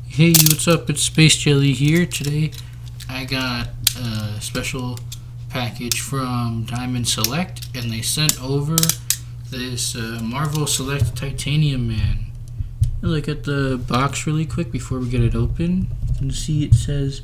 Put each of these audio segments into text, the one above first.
Hey, what's up? It's Space Jelly here. Today I got a special package from Diamond Select, and they sent over this Marvel Select Titanium Man. Look at the box really quick before we get it open. You can see it says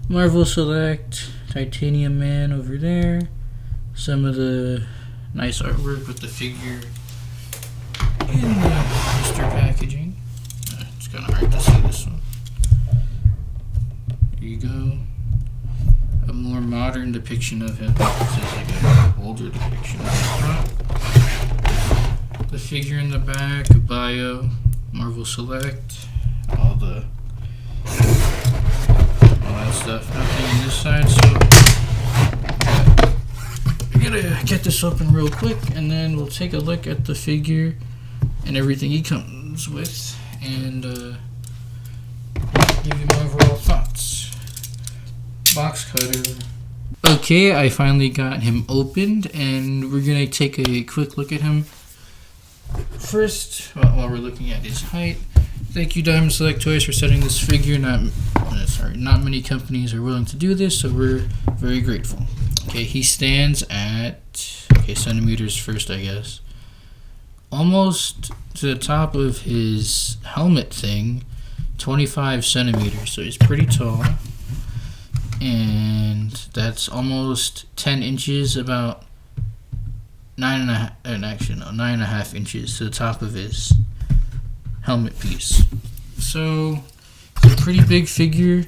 Marvel Select Titanium Man over there. Some of the nice artwork with the figure in the blister packaging. It's kind of hard to see this one. Here you go. A more modern depiction of him. This is like an older depiction of the front. The figure in the back, a bio, Marvel Select, all that stuff. Nothing on this side, so I gotta get this open real quick, and then we'll take a look at the figure and everything he comes with, and give you my overall thoughts. Box cutter. Okay, I finally got him opened, and we're gonna take a quick look at him. First, while we're looking at his height, thank you Diamond Select Toys for setting this figure. Not many companies are willing to do this, so we're very grateful. Okay, he stands at centimeters first, I guess. Almost to the top of his helmet thing, 25 centimeters, so he's pretty tall. And that's almost 10 inches, about 9.5 inches to the top of his helmet piece. So, it's a pretty big figure.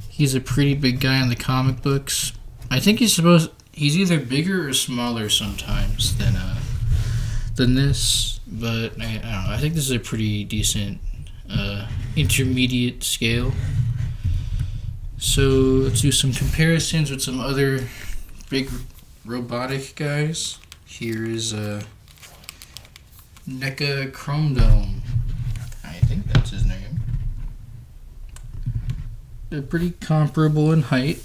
He's a pretty big guy in the comic books. I think he's either bigger or smaller sometimes than this, but I don't know. I think this is a pretty decent intermediate scale. So let's do some comparisons with some other big robotic guys. Here is NECA Chrome Dome. I think that's his name. They're pretty comparable in height.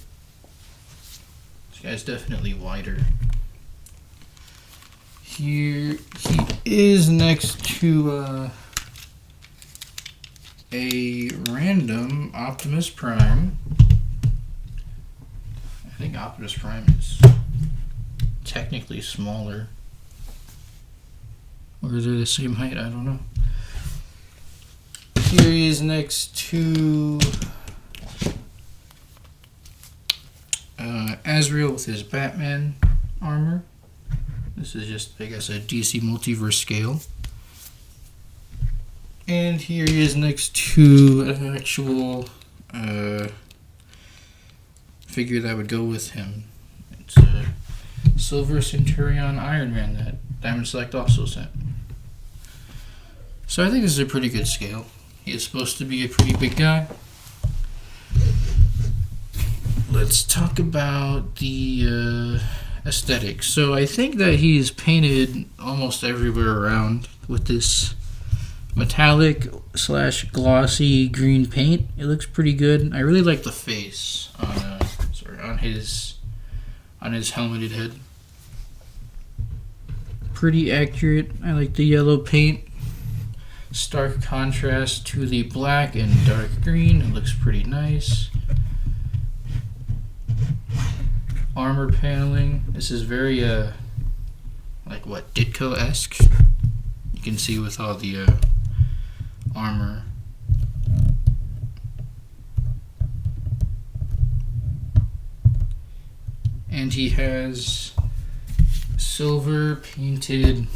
This guy's definitely wider. Here he is next to a random Optimus Prime. I think Optimus Prime is technically smaller. Or is they the same height? I don't know. Here he is next to Azrael with his Batman armor. This is just, I guess, a DC Multiverse scale. And here he is next to an actual figure that would go with him. It's a Silver Centurion Iron Man that Diamond Select also sent. So I think this is a pretty good scale. He is supposed to be a pretty big guy. Let's talk about the aesthetics. So I think that he's painted almost everywhere around with this metallic / glossy green paint. It looks pretty good. I really like the face on his helmeted head. Pretty accurate. I like the yellow paint. Stark contrast to the black and dark green. It looks pretty nice. Armor paneling. This is very Ditko-esque. You can see with all the armor. And he has silver painted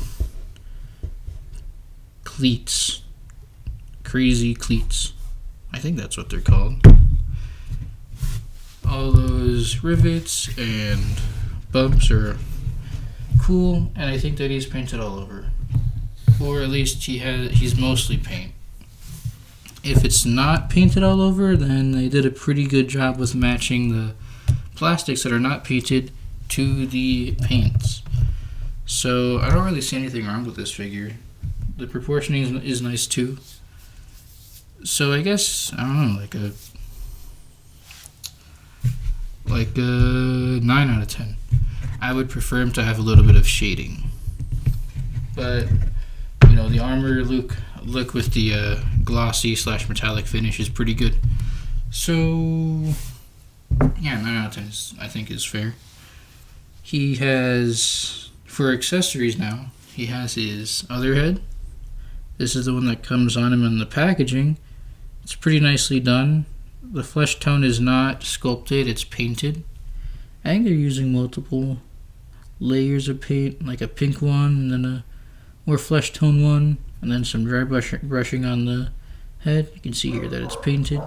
cleats. Crazy cleats. I think that's what they're called. All those rivets and bumps are cool, and I think that he's painted all over. Or at least he's mostly paint. If it's not painted all over, then they did a pretty good job with matching the plastics that are not painted to the paints. So I don't really see anything wrong with this figure. The proportioning is nice too. So I guess, I don't know, like a 9 out of 10. I would prefer him to have a little bit of shading. But You know, the armor look with the glossy / metallic finish is pretty good. So yeah, 9 out of 10 I think is fair. He has, for accessories now, he has his other head. This is the one that comes on him in the packaging. It's pretty nicely done. The flesh tone is not sculpted, it's painted. I think they're using multiple layers of paint, like a pink one and then a more flesh tone one, and then some dry brushing on the head. You can see here that it's painted.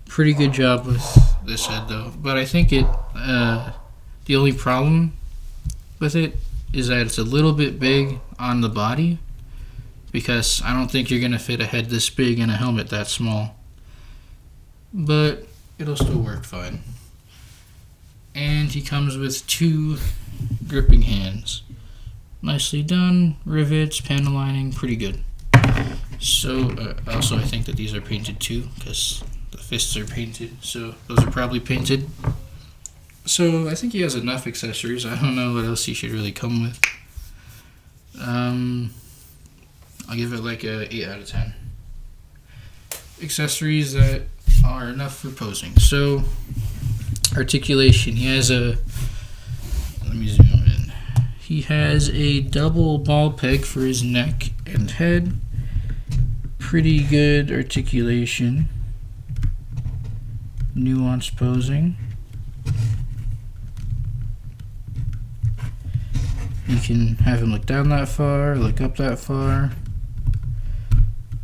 Pretty good job with this head though, but I think the only problem with it is that it's a little bit big on the body, because I don't think you're going to fit a head this big in a helmet that small, but it'll still work fine. And he comes with 2 gripping hands. Nicely done, rivets, panel lining, pretty good. So also I think that these are painted too, because the fists are painted, so those are probably painted. So I think he has enough accessories. I don't know what else he should really come with. I'll give it like a 8 out of 10. Accessories that are enough for posing. So articulation. He has a, let me zoom in. He has a double ball peg for his neck and head. Pretty good articulation. Nuanced posing. You can have him look down that far, look up that far.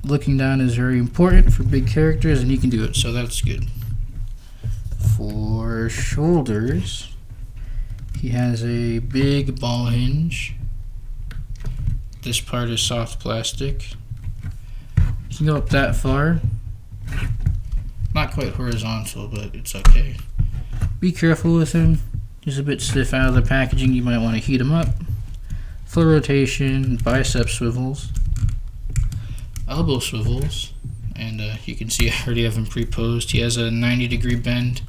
Looking down is very important for big characters, and he can do it, so that's good. For shoulders, he has a big ball hinge. This part is soft plastic. You can go up that far. Not quite horizontal, but it's okay. Be careful with him. He's a bit stiff out of the packaging. You might want to heat him up. Full rotation, bicep swivels, elbow swivels, and you can see I already have him pre-posed. He has a 90-degree bend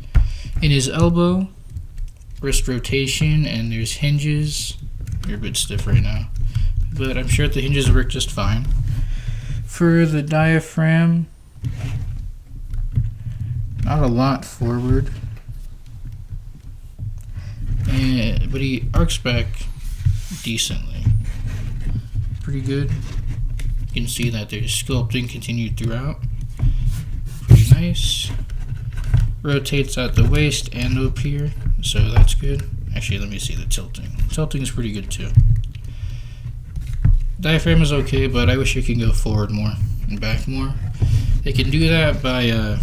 in his elbow, wrist rotation, and there's hinges. You're a bit stiff right now, but I'm sure the hinges work just fine. For the diaphragm, not a lot forward, but he arcs back decently. Pretty good. You can see that there's sculpting continued throughout. Pretty nice. Rotates at the waist and up here, so that's good. Actually, let me see the tilting. Tilting is pretty good too. Diaphragm is okay, but I wish it could go forward more and back more. They can do that by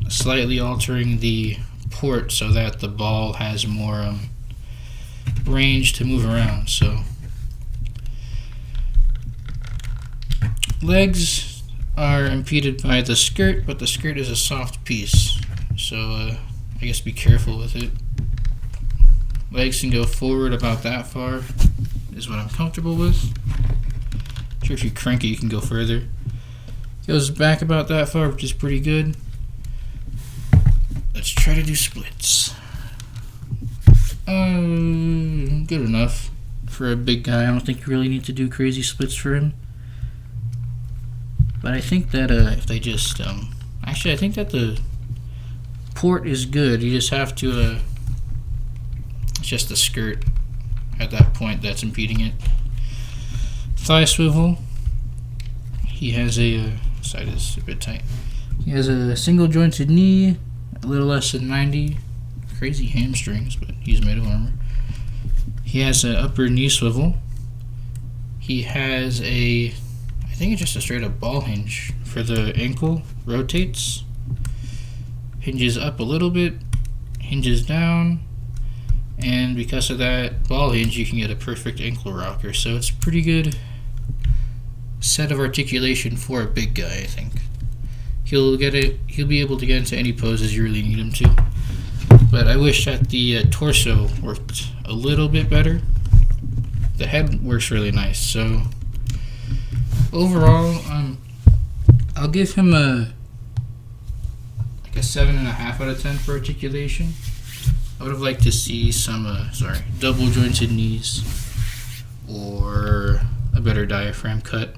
slightly altering the port so that the ball has more range to move around. So legs are impeded by the skirt, but the skirt is a soft piece, so I guess be careful with it. Legs can go forward about that far is what I'm comfortable with. Sure, if you crank it you can go further. Goes back about that far, which is pretty good. Let's try to do splits. Good enough for a big guy. I don't think you really need to do crazy splits for him. But I think that if they just actually I think that the port is good. You just have to it's just the skirt at that point that's impeding it. Thigh swivel. He has a side is a bit tight. He has a single jointed knee, a little less than 90. Crazy hamstrings, but he's made of armor. He has an upper knee swivel. He has a, I think it's just a straight up ball hinge for the ankle. Rotates. Hinges up a little bit. Hinges down. And because of that ball hinge, you can get a perfect ankle rocker. So it's a pretty good set of articulation for a big guy, I think. He'll be able to get into any poses you really need him to. But I wish that the torso worked a little bit better. The head works really nice. So overall, I'll give him a 7.5 out of 10 for articulation. I would have liked to see some double jointed knees, or better diaphragm cut.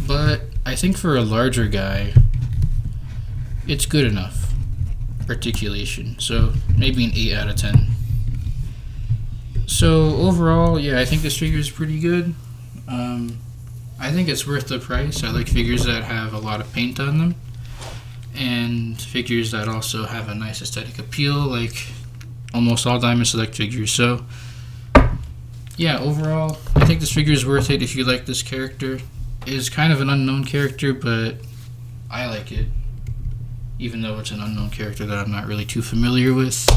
But I think for a larger guy, it's good enough articulation. So maybe an 8 out of 10. So overall, yeah, I think this figure is pretty good. I think it's worth the price. I like figures that have a lot of paint on them, and figures that also have a nice aesthetic appeal, like almost all Diamond Select figures. So yeah, overall, I think this figure is worth it if you like this character. It is kind of an unknown character, but I like it. Even though it's an unknown character that I'm not really too familiar with,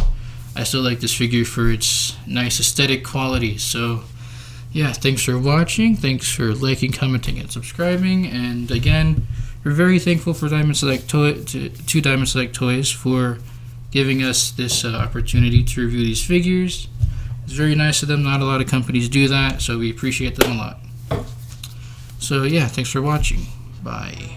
I still like this figure for its nice aesthetic quality. So yeah, thanks for watching. Thanks for liking, commenting, and subscribing. And again, we're very thankful for Diamond Select to Diamond Select Toys for giving us this opportunity to review these figures. It's very nice of them. Not a lot of companies do that, so we appreciate them a lot. So yeah, thanks for watching. Bye.